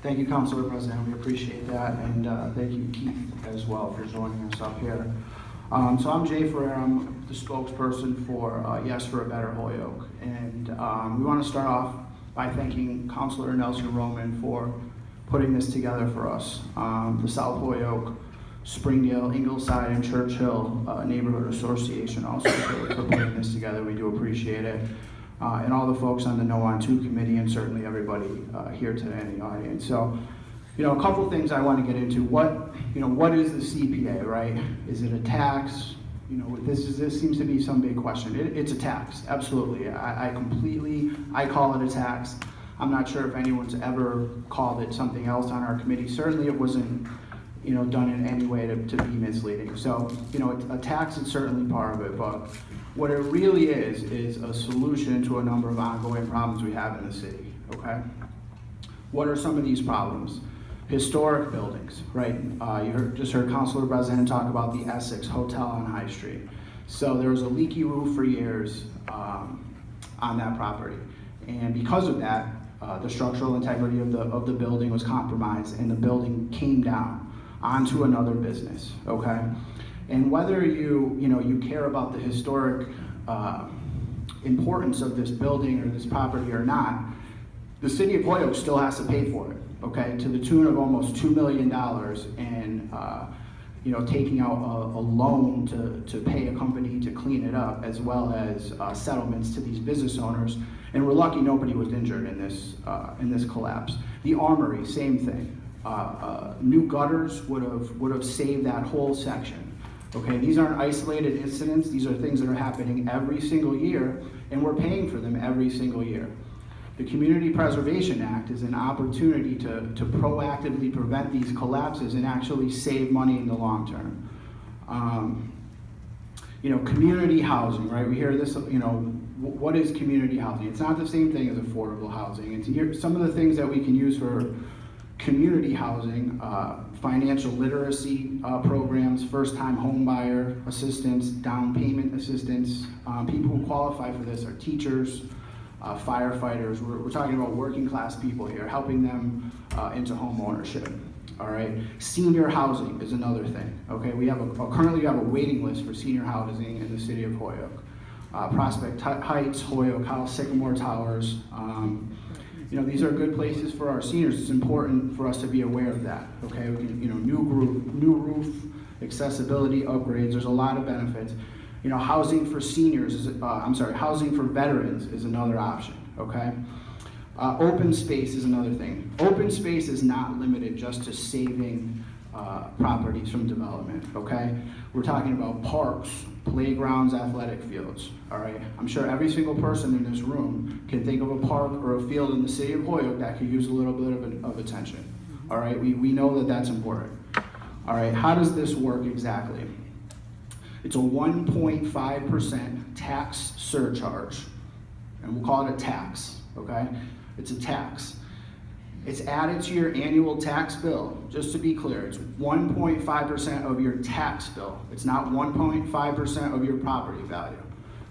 Thank you, Councilor President. We appreciate that, and thank you, Keith, as well, for joining us up here. So I'm Jay Ferreira. I'm the spokesperson for Yes for a Better Holyoke, and we want to start off by thanking Councilor Nelson Roman for putting this together for us. The South Holyoke, Springdale, Ingleside, and Churchill Neighborhood Association also for putting this together. We do appreciate it. And all the folks on the No On 2 committee, and certainly everybody here today in the audience. So, a couple things I want to get into. What is the CPA, right? Is it a tax? This seems to be some big question. It's a tax, absolutely. I call it a tax. I'm not sure if anyone's ever called it something else on our committee. Certainly it wasn't, done in any way to be misleading. So, a tax is certainly part of it, but what it really is a solution to a number of ongoing problems we have in the city, okay? What are some of these problems? Historic buildings, right? You just heard Councilor President talk about the Essex Hotel on High Street. So there was a leaky roof for years on that property. And because of that, the structural integrity of the building was compromised, and the building came down onto another business, okay? And whether you care about the historic importance of this building or this property or not, the city of Holyoke still has to pay for it, okay? To the tune of almost $2 million, and taking out a loan to pay a company to clean it up, as well as settlements to these business owners. And we're lucky nobody was injured in this collapse. The Armory, same thing. New gutters would have saved that whole section. Okay, these aren't isolated incidents. These are things that are happening every single year, and we're paying for them every single year. The Community Preservation Act is an opportunity to proactively prevent these collapses and actually save money in the long term. Community housing, right? We hear this, what is community housing? It's not the same thing as affordable housing. It's here, some of the things that we can use for community housing, financial literacy programs, first-time home buyer assistance, down payment assistance. People who qualify for this are teachers, firefighters. We're talking about working class people here, helping them into home ownership. All right, senior housing is another thing. Okay, currently we have a waiting list for senior housing in the city of Holyoke. Prospect Heights, Holyoke House, Sycamore Towers. These are good places for our seniors. It's important for us to be aware of that. Okay, new roof, accessibility upgrades. There's a lot of benefits. Housing for seniors housing for veterans is another option. Okay, open space is another thing. Open space is not limited just to saving properties from development. Okay, we're talking about parks, playgrounds, athletic fields. All right, I'm sure every single person in this room can think of a park or a field in the city of Holyoke that could use a little bit of attention. All right, we know that that's important. All right, how does this work exactly? It's a 1.5% tax surcharge, and we'll call it a tax, okay? It's a tax. It's added to your annual tax bill. Just to be clear, it's 1.5% of your tax bill. It's not 1.5% of your property value.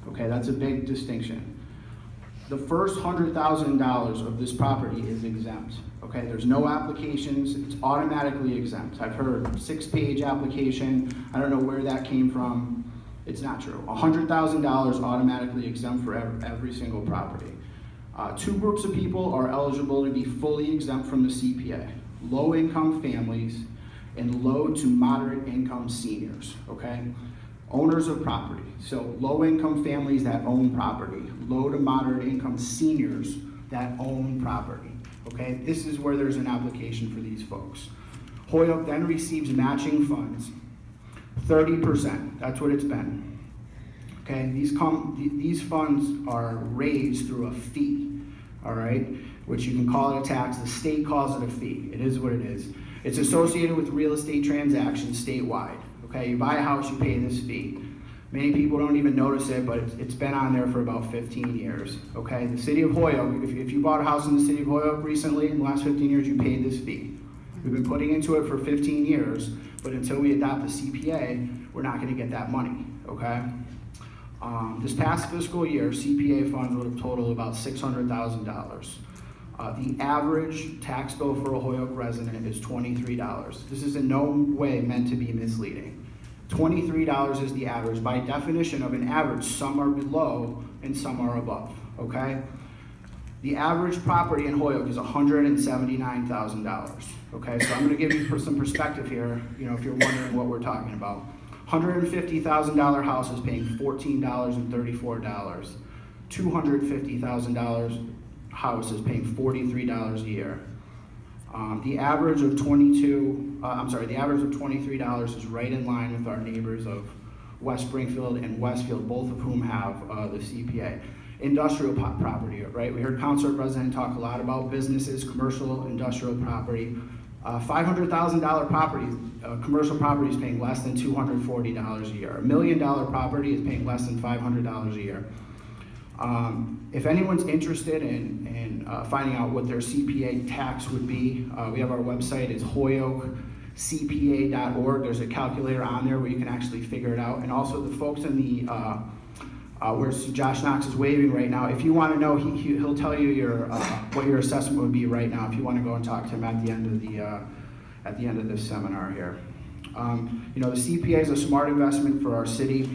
Okay, that's a big distinction. The first $100,000 of this property is exempt. Okay, there's no applications, it's automatically exempt. I've heard 6-page application, I don't know where that came from. It's not true. $100,000 automatically exempt for every single property. Two groups of people are eligible to be fully exempt from the CPA: low-income families and low to moderate income seniors, okay? Owners of property. So low-income families that own property, low to moderate income seniors that own property, okay? This is where there's an application for these folks. Holyoke then receives matching funds, 30%, that's what it's been. Okay, these funds are raised through a fee, all right, which you can call it a tax. The state calls it a fee. It is what it is. It's associated with real estate transactions statewide. Okay, you buy a house, you pay this fee. Many people don't even notice it, but it's been on there for about 15 years. Okay, the city of Holyoke, if you bought a house in the city of Holyoke recently, in the last 15 years, you paid this fee. We've been putting into it for 15 years, but until we adopt the CPA, we're not going to get that money. Okay. This past fiscal year, CPA funds would have totaled about $600,000. The average tax bill for a Holyoke resident is $23. This is in no way meant to be misleading. $23 is the average. By definition of an average, some are below and some are above, okay? The average property in Holyoke is $179,000, okay? So I'm gonna give you some perspective here, if you're wondering what we're talking about. $150,000 house is paying $14.34. $250,000 house is paying $43 a year. The average of $23 is right in line with our neighbors of West Springfield and Westfield, both of whom have the CPA. Industrial property, right? We heard Councilor President talk a lot about businesses, commercial, industrial property. $500,000 property, commercial property is paying less than $240 a year. $1 million property is paying less than $500 a year. If anyone's interested in finding out what their CPA tax would be, we have our website, it's hoyokecpa.org. There's a calculator on there where you can actually figure it out. And also the folks in the, where Josh Knox is waving right now, if you want to know, he'll tell you what your assessment would be right now if you want to go and talk to him at the end of this seminar here. The CPA is a smart investment for our city.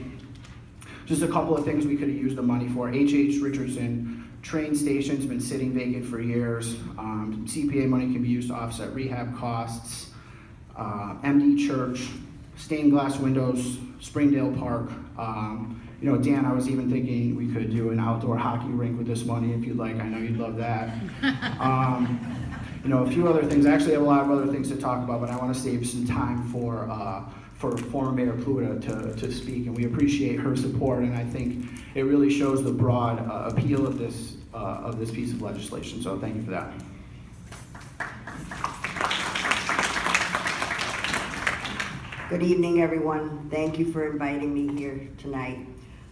Just a couple of things we could have used the money for. H.H. Richardson train station's been sitting vacant for years. CPA money can be used to offset rehab costs. MD Church, stained glass windows, Springdale Park. Dan, I was even thinking we could do an outdoor hockey rink with this money if you'd like. I know you'd love that. A few other things. I actually have a lot of other things to talk about, but I want to save some time for former Mayor Pluta to speak, and we appreciate her support, and I think it really shows the broad appeal of this piece of legislation, so thank you for that. Good evening, everyone. Thank you for inviting me here tonight.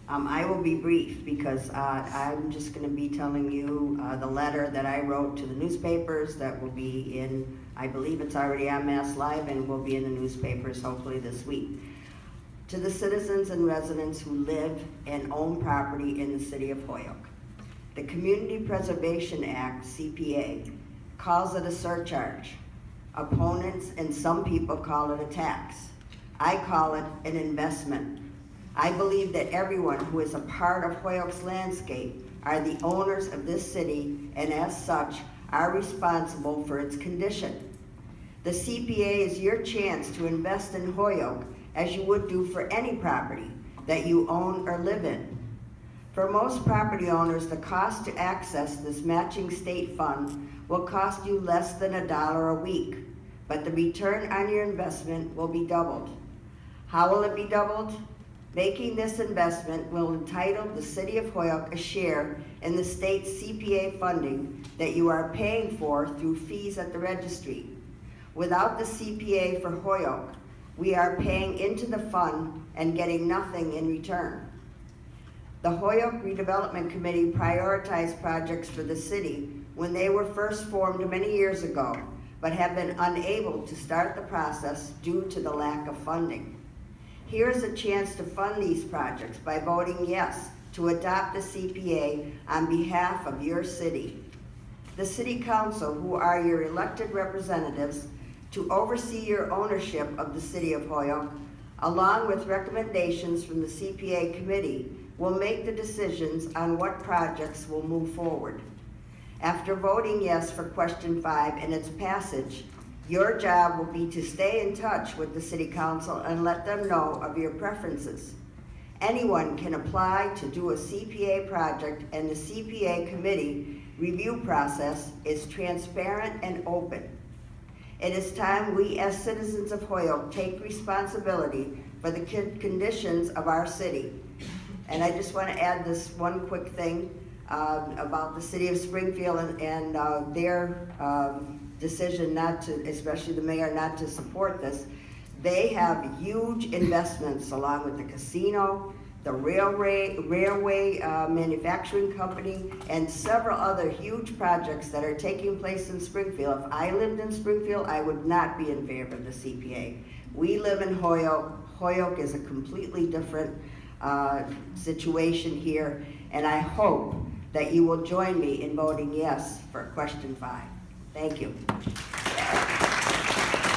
I will be brief because I'm just going to be telling you the letter that I wrote to the newspapers that will be in, I believe it's already on Mass Live and will be in the newspapers hopefully this week. To the citizens and residents who live and own property in the city of Holyoke. The Community Preservation Act, CPA, calls it a surcharge. Opponents and some people call it a tax. I call it an investment. I believe that everyone who is a part of Holyoke's landscape are the owners of this city and as such are responsible for its condition. The CPA is your chance to invest in Holyoke as you would do for any property that you own or live in. For most property owners, the cost to access this matching state fund will cost you less than $1 a week, but the return on your investment will be doubled. How will it be doubled? Making this investment will entitle the city of Holyoke a share in the state's CPA funding that you are paying for through fees at the registry. Without the CPA for Holyoke, we are paying into the fund and getting nothing in return. The Holyoke Redevelopment Committee prioritized projects for the city when they were first formed many years ago, but have been unable to start the process due to the lack of funding. Here is a chance to fund these projects by voting yes to adopt the CPA on behalf of your city. The City Council, who are your elected representatives to oversee your ownership of the City of Holyoke, along with recommendations from the CPA Committee, will make the decisions on what projects will move forward. After voting yes for question 5 and its passage, your job will be to stay in touch with the City Council and let them know of your preferences. Anyone can apply to do a CPA project, and the CPA Committee review process is transparent and open. It is time we as citizens of Holyoke take responsibility for the conditions of our city. And I just want to add this one quick thing about the city of Springfield and their decision not to, especially the mayor, not to support this. They have huge investments along with the casino, the railway manufacturing company, and several other huge projects that are taking place in Springfield. If I lived in Springfield, I would not be in favor of the CPA. We live in Holyoke. Holyoke is a completely different situation here, and I hope that you will join me in voting yes for question 5. Thank you.